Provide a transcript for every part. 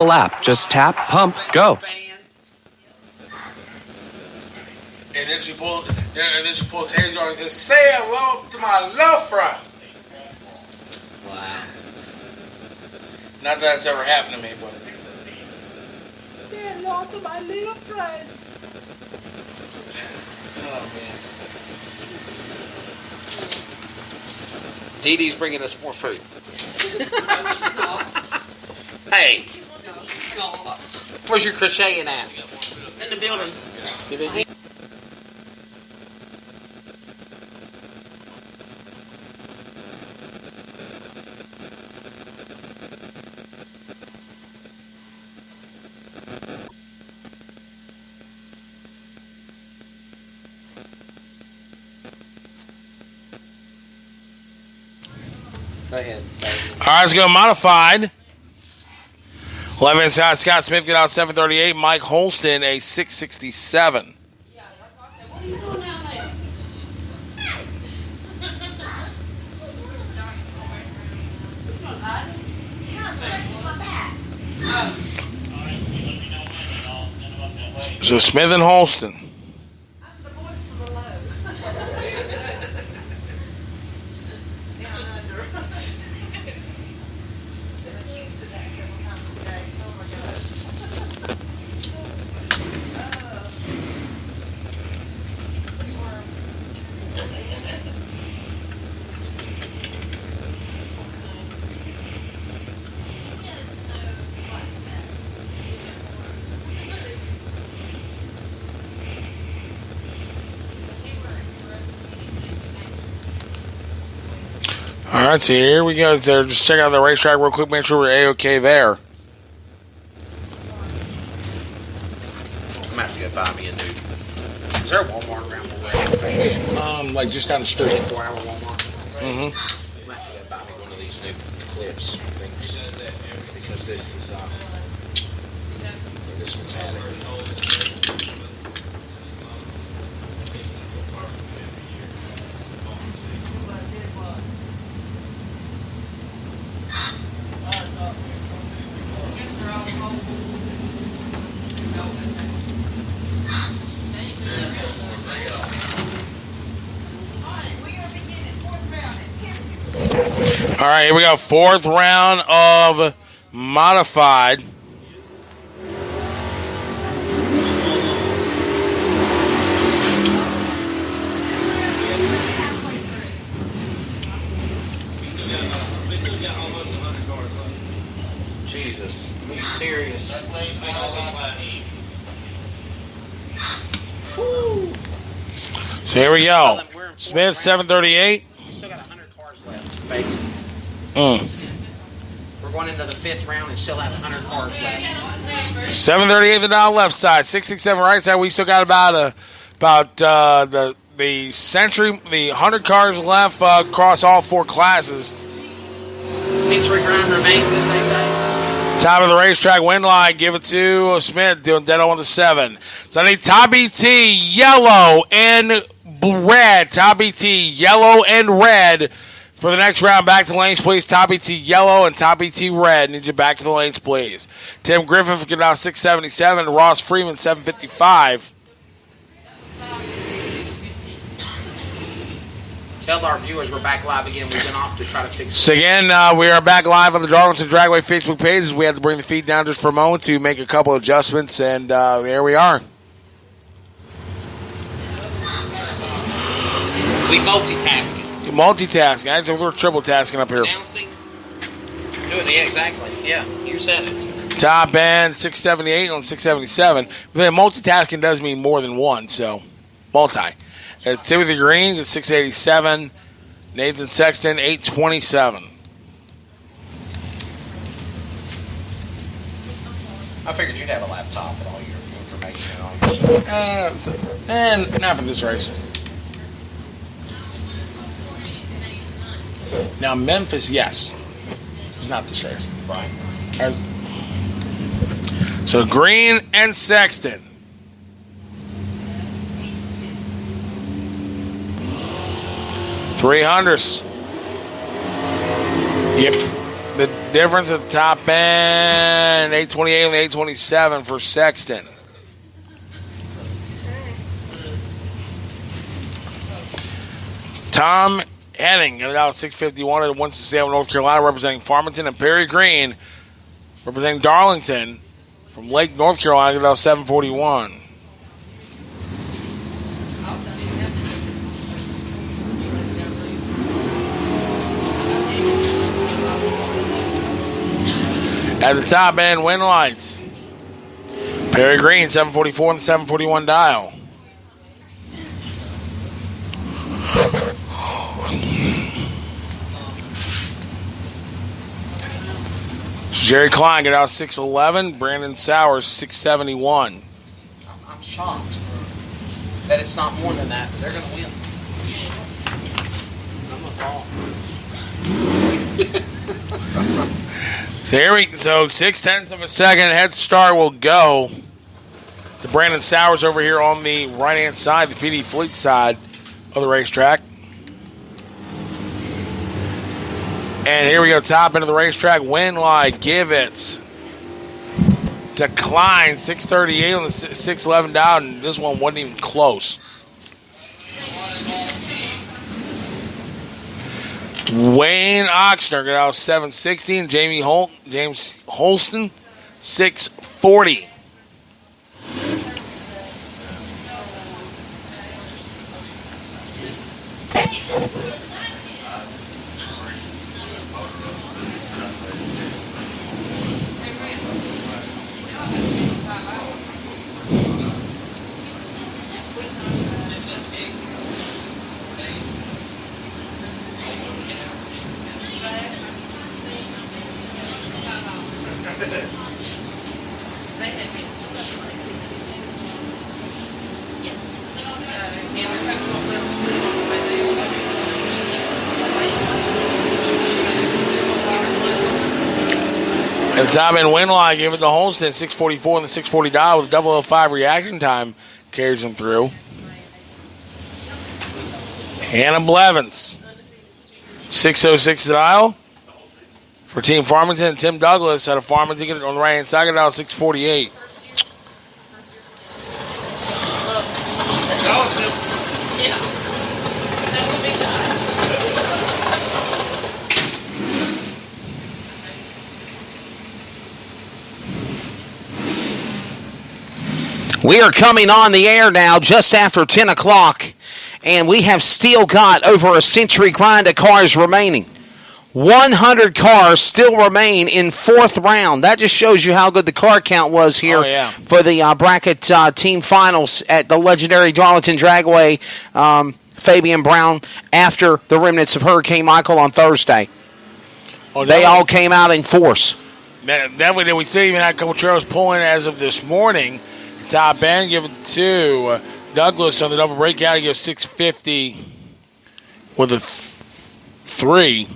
app. Just tap, pump, go. And then she pulls Taylor's on and says, "Say hello to my love friend." Wow. Not that that's ever happened to me, but say hello to my little friend. Oh man. Dee Dee's bringing us more food. Hey. Where's your crocheting at? In the building. Go ahead. All right, let's go modified. 11 inside. Scott Smith get out 738. Mike Holston a 667. What are you doing down there? So Smith and Holston. All right, so here we go. So just check out the racetrack real quick. Make sure we're A-OK there. I'm going to have to go buy me a new... Is there a Walmart around the way? Like just down the street. 24-hour Walmart? Mm-hmm. I'm going to have to go buy me one of these new clips things. Because this is... this one's had it. All right, here we go. Fourth round of modified. Jesus. Are you serious? So here we go. Smith, 738. We still got 100 cars left. Baby. We're going into the fifth round and still have 100 cars left. 738 the dial left side, 667 right side. We still got about the century, the 100 cars left across all four classes. Century grind remains, as they say. Top of the racetrack, win line, give it to Smith, doing dead on the 7. So I need Tabby T, yellow and red. Tabby T, yellow and red. For the next round, back to the lanes, please. Tabby T, yellow and Tabby T, red. Need you back to the lanes, please. Tim Griffith, get down 677. Ross Freeman, 755. Tell our viewers we're back live again. We've been off to try to fix So again, we are back live on the Darlington Dragway Facebook page. We had to bring the feed down just for a moment to make a couple of adjustments, and there we are. We multitasking. Multitasking. Actually, we're triple tasking up here. Announcing. Do it. Yeah, exactly. Yeah, you said it. Top end, 678 on 677. But then multitasking does mean more than one, so multi. It's Timothy Green, it's 687. Nathan Sexton, 827. I figured you'd have a laptop with all your information and all your stuff. And not for this race. Now, Memphis, yes. It's not this race. Right. So, Green and Sexton. $300s. Yep. Difference at the top end, 828 and 827 for Sexton. Tom Henning got it out 651 at Winston-Salem, North Carolina, representing Farmington, and Perry Green representing Darlington from Lake, North Carolina, got it out 741. At the top end, win lights. Perry Green, 744 and 741 dial. Jerry Klein got out 611. Brandon Sowers, 671. I'm shocked that it's not more than that, but they're going to win. I'm going to fall. So 0.6 of a second head start will go to Brandon Sowers over here on the right-hand side, the PD Fleet side of the racetrack. And here we go, top end of the racetrack. Winlight, give it. Decline, 638 on the 611 down, and this one wasn't even close. Wayne Oxner got out 760, and James Holston 640. At the top end, Winline gave it to Holston, 644 and the 640 dial with a 005 reaction time carries him through. Hannah Blevins, 606 dial for Team Farmington. Tim Douglas out of Farmington on the right-hand side, dial 648. We are coming on the air now just after 10 o'clock, and we have still got over a century grind of cars remaining. 100 cars still remain in fourth round. That just shows you how good the car count was here for the bracket team finals at the legendary Darlington Dragway. Fabian Brown after the remnants of Hurricane Michael on Thursday. They all came out in force. Definitely, we see even had a couple trailers pulling as of this morning. Top end, give it to Douglas on the double breakout. He goes 650 with a 3.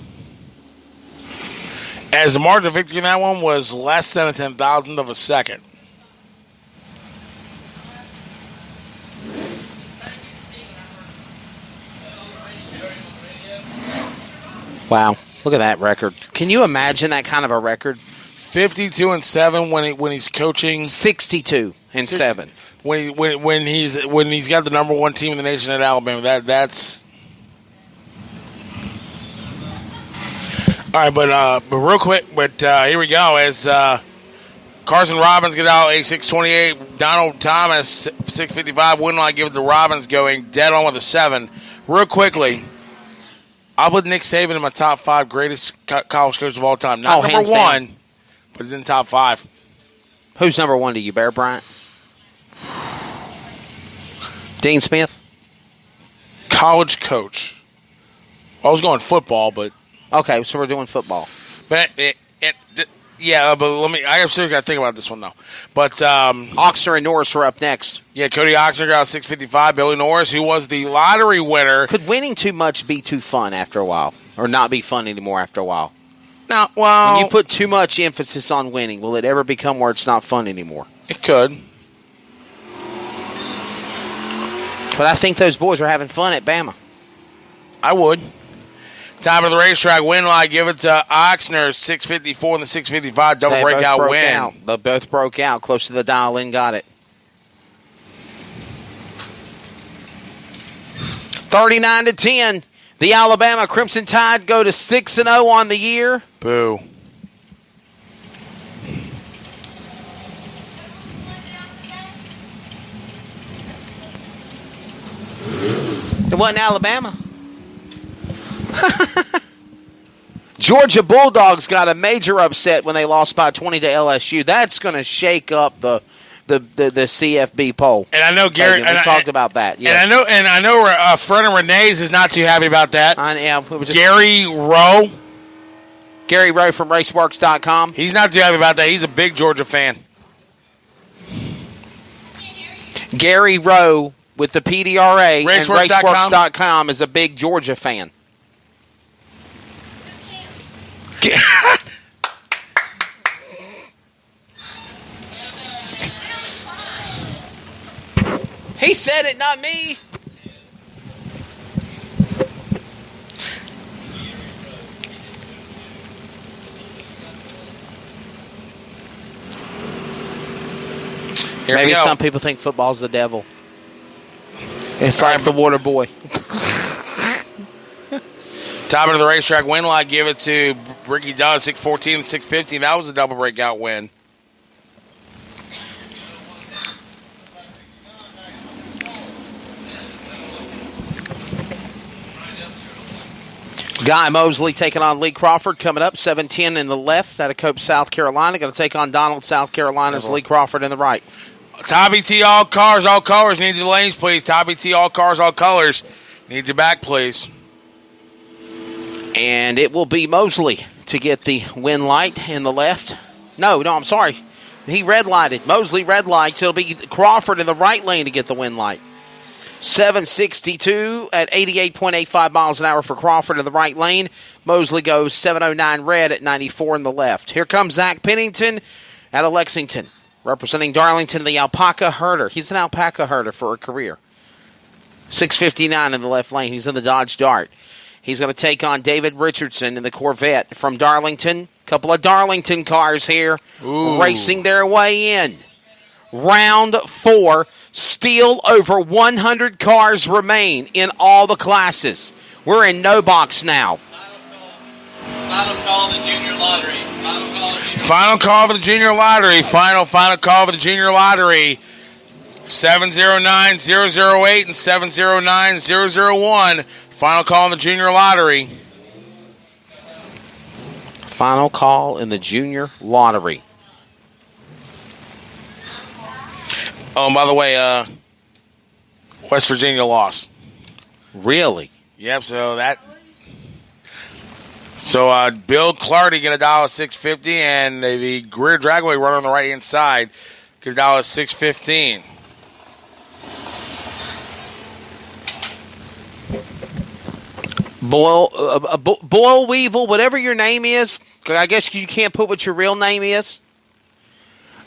As the margin of victory in that one was less than a 10,000th of a second. Wow, look at that record. Can you imagine that kind of a record? 52-7 when he's coaching. 62-7 when he's got the number one team in the nation at Alabama. That's all right. But real quick. Here we go. As Carson Robbins get out a 628, Donald Thomas 655. Wouldn't I give it to Robbins going dead on with a 7. Real quickly, I'll put Nick Saban in my top 5 greatest college coaches of all time. Not number 1. Down. But he's in the top 5. Who's number 1 to you, Bear Bryant? Dean Smith? College coach. Well, I was going football, but... Okay, so we're doing football. But but I still got to think about this one, though. But... Oxner and Norris are up next. Yeah, Cody Oxner got 655. Billy Norris, who was the lottery winner... Could winning too much be too fun after a while? Or not be fun anymore after a while? No, well... When you put too much emphasis on winning, will it ever become where it's not fun anymore? It could. But I think those boys are having fun at Bama. I would. Top of the racetrack win line. Give it to Oxner, 654 and the 655. Double They breakout both broke win. out. They both broke out. Close to the dial in. Got it. 39-10. The Alabama Crimson Tide go to 6-0 on the year. Boo. It wasn't Alabama. Georgia Bulldogs got a major upset when they lost by 20 to LSU. That's going to shake up the CFB poll. And I know Gary. We talked about that. Yes. And I know a friend of Renee's is not too happy about that. I am. Gary Rowe. Gary Rowe from RaceWorks.com. He's not too happy about that. He's a big Georgia fan. Gary Rowe with the PDRA and RaceWorks.com. RaceWorks.com is a big Georgia fan. He said it, not me. Maybe some people think football's the devil. It's like the water boy. Top of the racetrack win line. Give it to Ricky Dodd, 614 and 650. That was a double breakout win. Guy Mosley taking on Lee Crawford coming up, 7-10 in the left out of Cope, South Carolina. Going to take on Donald, South Carolina's Lee Crawford in the right. Tommy T, all cars, all colors. Need your lanes, please. Tommy T, all cars, all colors. Need your back, please. And it will be Mosley to get the win light in the left. No, I'm sorry. He red lighted. Mosley red lights. It'll be Crawford in the right lane to get the win light. 762 at 88.85 miles an hour for Crawford in the right lane. Mosley goes 709 red at 94 in the left. Here comes Zach Pennington out of Lexington, representing Darlington, the alpaca herder. He's an alpaca herder for a career. 659 in the left lane. He's in the Dodge Dart. He's going to take on David Richardson in the Corvette from Darlington. Couple of Darlington cars here racing their way in. Round 4. Still over 100 cars remain in all the classes. We're in no box now. Final call of the junior lottery. Final call for the junior lottery. Final call for the junior lottery. 709-008 and 709-001. Final call in the junior lottery. Final call in the junior lottery. Oh, and by the way, West Virginia lost. Really? Yep. So Bill Clardy get $1.650, and the Greer Dragway runner on the right hand side get $615. Boyle Weevil, whatever your name is, I guess you can't put what your real name is.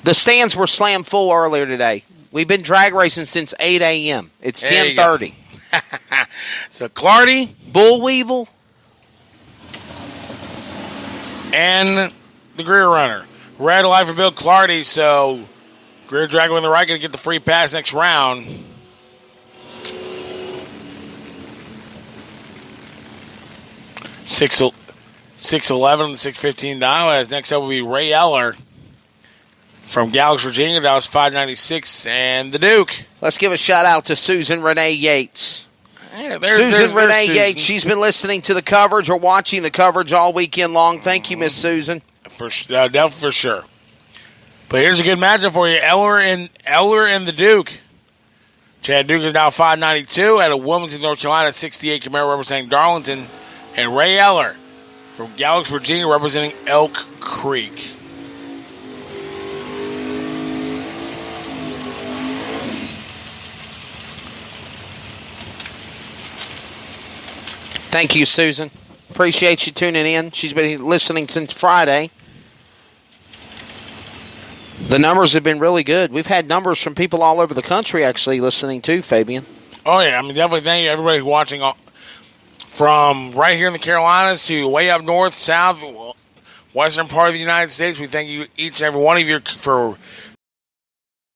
The stands were slammed full earlier today. We've been drag racing since 8 a.m. It's 10:30. So Clardy, Bull Weevil, and the Greer runner. Red light for Bill Clardy, so Greer Dragway on the right going to get the free pass next round. $611 and $615. Next up will be Ray Eller from Galax, Virginia. That was $596. And the Duke. Let's give a shout out to Susan Renee Yates. Yeah, Susan Renee Yates. She's been listening to the coverage or watching the coverage all weekend long. Thank you, Miss Susan. Definitely for sure. But here's a good matchup for you. Eller and the Duke. Chad Duke is now $592 out of Wilmington, North Carolina, 68 Camaro representing Darlington. And Ray Eller from Galax, Virginia, representing Elk Creek. Thank you, Susan. Appreciate you tuning in. She's been listening since Friday. The numbers have been really good. We've had numbers from people all over the country actually listening too, Fabian. Oh, yeah. I mean, definitely thank you, everybody watching From right here in the Carolinas to way up north, south, western part of the United States, we thank you each and every one of you for